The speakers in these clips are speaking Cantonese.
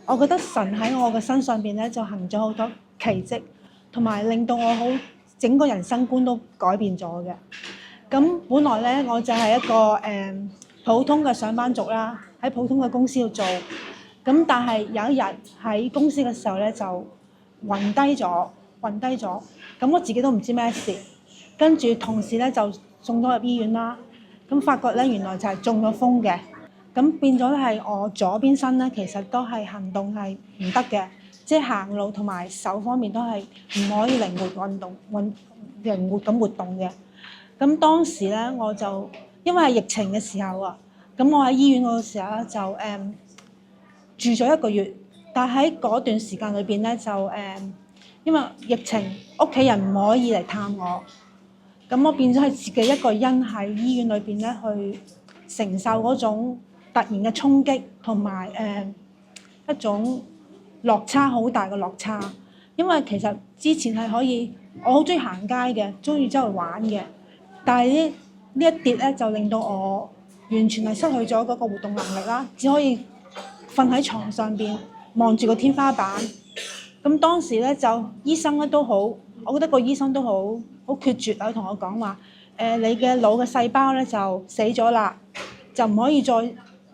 我覺得神喺我嘅身上邊咧就行咗好多奇蹟，同埋令到我好整個人生觀都改變咗嘅。咁本來咧我就係一個普通嘅上班族啦，喺普通嘅公司度做。咁但係有一日喺公司嘅時候咧就暈低咗。咁我自己都唔知咩事，跟住同事咧就送咗入醫院啦。咁發覺咧原來就係中咗風嘅。咁變咗係我左邊身咧，其實都係行動係唔得嘅，即係行路同埋手方面都係唔可以靈活靈活咁活動嘅。咁當時咧我就因為係疫情嘅時候啊，咁我喺醫院嗰個時候咧就住咗1個月，但喺嗰段時間裏邊咧就因為疫情，屋企人唔可以嚟探我，咁我變咗係自己一個人喺醫院裏邊咧去承受嗰種突然嘅衝擊同埋一種落差，好大嘅落差。因為其實之前係可以，我好中意行街嘅，中意周圍玩嘅，但係呢一跌咧就令到我完全係失去咗嗰個活動能力啦，只可以瞓喺床上邊望住個天花板。咁當時咧就醫生咧都好，我覺得個醫生都好決絕啊，同我講話你嘅腦嘅細胞咧就死咗啦，就唔可以再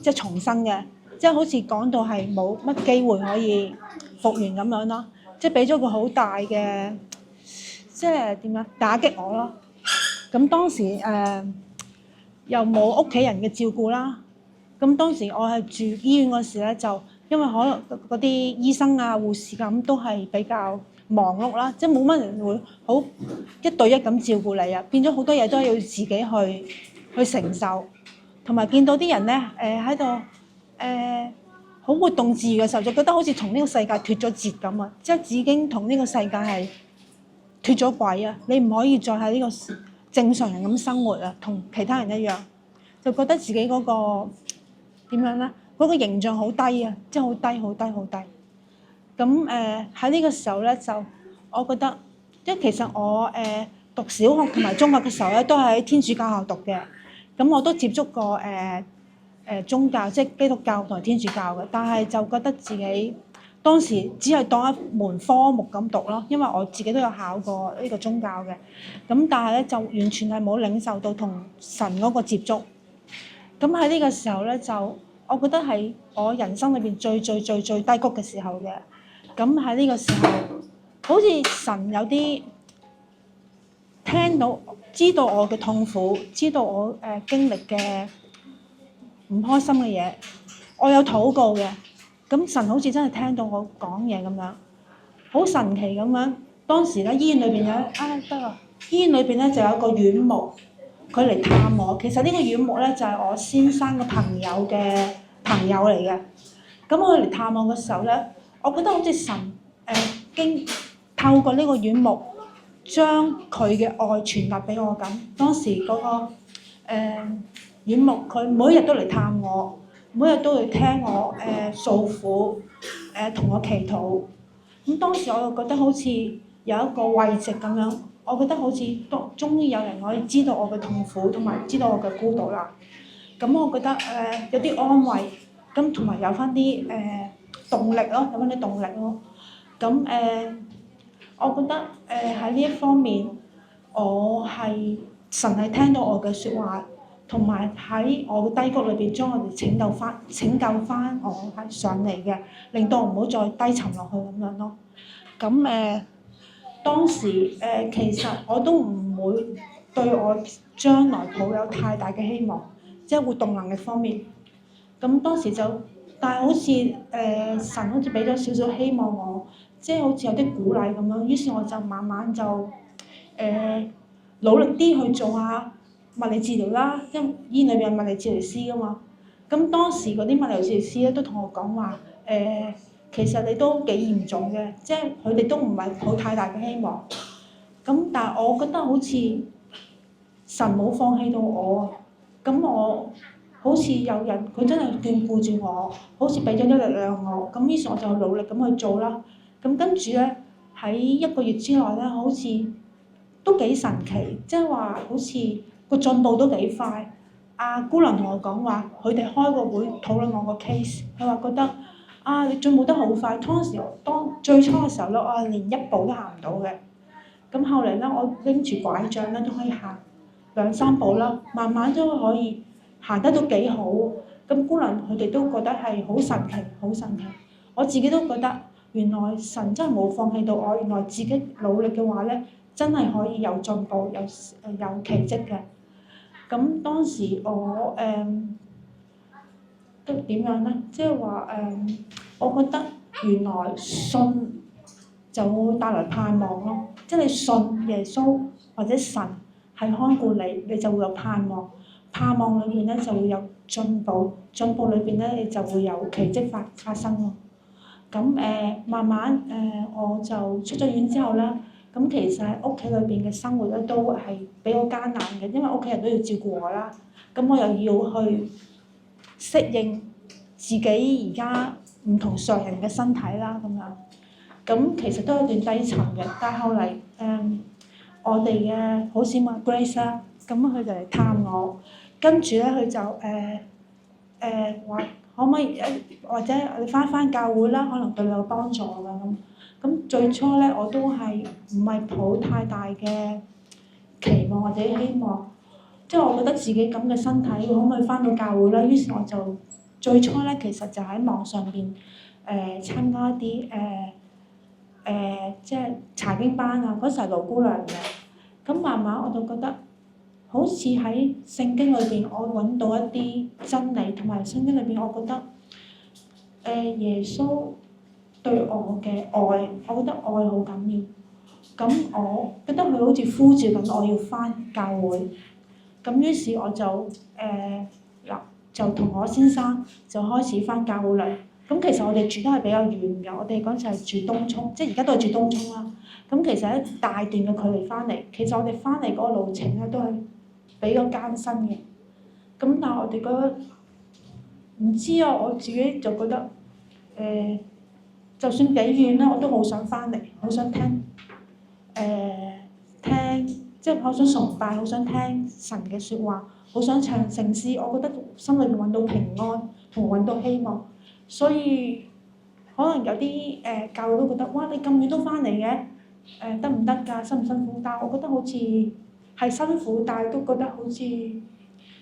即係重生嘅，即係好似講到係冇乜機會可以復原咁樣咯，即係俾咗個好大嘅即係點樣打擊我咯。咁當時又冇屋企人嘅照顧啦。咁當時我係住醫院嗰時咧，就因為可能嗰啲醫生啊、護士咁都係比較忙碌啦，即係冇乜人會好一對一咁照顧你啊，變咗好多嘢都要自己去承受，同埋見到啲人咧喺度好活動自如嘅時候，就覺得好似同呢個世界脫咗節咁啊！即係已經同呢個世界係脫咗軌啊！你唔可以再喺呢個正常人咁生活啊，同其他人一樣，就覺得自己嗰個點樣咧？嗰個形象好低啊，即係好低、好低、好低。咁喺呢個時候咧，就我覺得，因為其實我讀小學同埋中學嘅時候咧，都係喺天主教學讀嘅。咁我都接觸過宗教，即係基督教同埋天主教嘅，但係就覺得自己當時只係當一門科目咁讀咯，因為我自己都有考過呢個宗教嘅。咁但係咧就完全係冇領受到同神嗰個接觸。咁喺呢個時候咧，就我覺得係我人生裏邊最低谷嘅時候嘅。咁喺呢個時候，好似神有啲聽到、知道我嘅痛苦，知道我經歷嘅唔開心嘅嘢，我有禱告嘅。咁神好似真係聽到我講嘢咁樣，好神奇咁樣。當時咧醫院裏邊醫院裏邊咧就有一個院牧，佢嚟探我。其實呢個院牧咧就係我先生個朋友嘅朋友嚟嘅。咁佢嚟探我嘅時候咧，我覺得好似神透過呢個院牧將佢嘅愛傳達俾我咁。當時嗰個院牧佢每日都嚟探我，每日都會聽我訴苦，同我祈禱。咁當時我就覺得好似有一個慰藉咁樣，我覺得好似終於有人可以知道我嘅痛苦，同埋知道我嘅孤獨啦。咁我覺得有啲安慰，咁同埋有翻啲動力咯，有翻啲動力咯。咁我覺得喺呢一方面，神係聽到我嘅説話，同埋喺我嘅低谷裏邊將我哋拯救翻我係上嚟嘅，令到我唔好再低沉落去咁樣咯。咁當時其實我都唔會對我將來抱有太大嘅希望，即係活動能力方面。咁當時但係好似神好似俾咗少少希望我，即係好似有啲鼓勵咁樣。於是我就慢慢就努力啲去做下物理治療啦，因為醫院裏邊有物理治療師噶嘛。咁當時嗰啲物理治療師咧都同我講話其實你都幾嚴重嘅，即係佢哋都唔係抱太大嘅希望。咁但係我覺得好似神冇放棄到我，咁我好似有人佢真係眷顧住我，好似俾咗啲力量我。咁於是我就努力咁去做啦。咁跟住咧喺1個月之內咧，好似都幾神奇，即係話好似個進步都幾快。姑娘同我講話，佢哋開個會討論我個 case，佢話覺得你進步得好快。當時當最初嘅時候咧，我係連一步都行唔到嘅。咁後嚟咧，我拎住拐杖咧都可以行2-3步啦，慢慢都可以行得都幾好。咁姑娘佢哋都覺得係好神奇，好神奇。我自己都覺得原來神真係冇放棄到我，原來自己努力嘅話咧，真係可以有進步，有奇蹟嘅。咁當時我都點樣咧？即係話我覺得原來信就會帶來盼望咯。即係你信耶穌或者神係看顧你，你就會有盼望。盼望裏邊咧就會有進步，進步裏邊咧你就會有奇蹟發生咯。咁慢慢我就出咗院之後咧，咁其實喺屋企裏邊嘅生活咧都係比較艱難嘅，因為屋企人都要照顧我啦。咁我又要去適應自己而家唔同常人嘅身體啦，咁樣。咁其實都有段低沉嘅，但係後嚟我哋嘅好姊妹 Grace 啦，咁佢就嚟探我，跟住咧佢就話可唔可以或者你返教會啦，可能對你有幫助㗎咁。咁最初咧我都係唔係抱太大嘅期望或者希望，即係我覺得自己咁嘅身體可唔可以返到教會咧？於是我就最初咧其實就喺網上邊參加一啲即係查經班啊，嗰時係盧姑娘嘅。咁慢慢我就覺得好似喺聖經裏邊我揾到一啲真理，同埋聖經裏邊我覺得耶穌對我嘅愛，我覺得愛好緊要。咁我覺得佢好似呼召緊我要返教會。咁於是我就就同我先生就開始返教會啦。咁其實我哋住得係比較遠嘅，我哋嗰陣時係住東涌，即係而家都係住東涌啦。咁其實一大段嘅距離返嚟，其實我哋返嚟嗰個路程咧都係比較艱辛嘅。咁但係我哋覺得唔知啊，我自己就覺得就算幾遠咧，我都好想返嚟，好想聽即係好想崇拜，好想聽神嘅説話，好想唱聖詩。我覺得心裏邊揾到平安同揾到希望。所以可能有啲教會都覺得，哇！你咁遠都返嚟嘅，得唔得㗎？辛唔辛苦？但係我覺得好似係辛苦，但係都覺得好似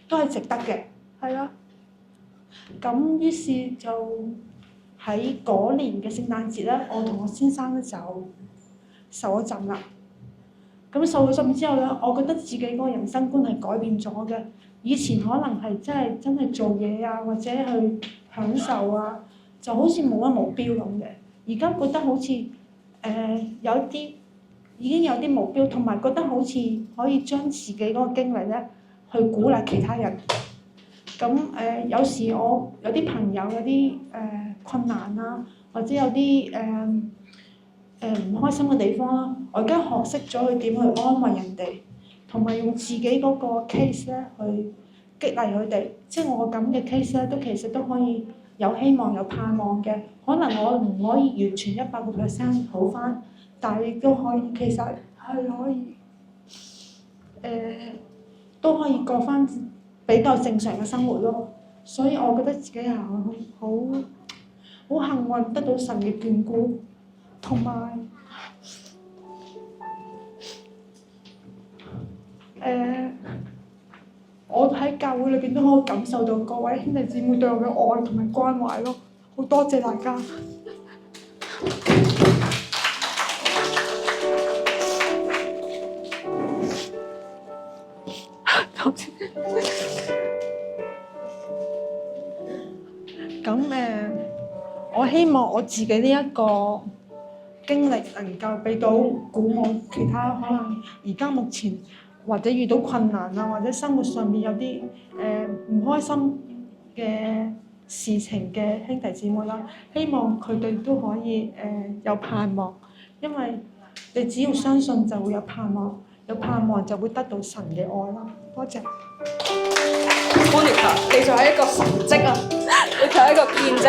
都係值得嘅，係啦。咁於是就喺嗰年嘅聖誕節咧，我同我先生咧就受咗浸啦。咁受咗浸之後咧，我覺得自己嗰個人生觀係改變咗嘅。以前可能係真係做嘢啊，或者去享受啊，就好似冇乜目標咁嘅。而家覺得好似有啲已經有啲目標，同埋覺得好似可以將自己嗰個經歷咧去鼓勵其他人。咁有時我有啲朋友有啲困難啊，或者有啲唔開心嘅地方啦，我而家學識咗去點去安慰人哋，同埋用自己嗰個 case 咧去激勵佢哋。即係我個咁嘅 case 咧，都其實都可以有希望有盼望嘅。可能我唔可以完全100%好返，但係亦都可以，其實係可以都可以過返比較正常嘅生活咯。所以我覺得自己係好幸運，得到神嘅眷顧。同埋我喺教會裏邊都可以感受到各位兄弟姊妹對我嘅愛同埋關懷咯，好多謝大家。多謝。咁我希望我自己呢一個經歷能夠俾到鼓舞其他可能而家目前或者遇到困難啊，或者生活上面有啲唔開心嘅事情嘅兄弟姊妹啦，希望佢哋都可以有盼望，因為你只要相信就會有盼望，有盼望就會得到神嘅愛啦。多謝。Monica，你就係一個神蹟啊！你就係一個見證。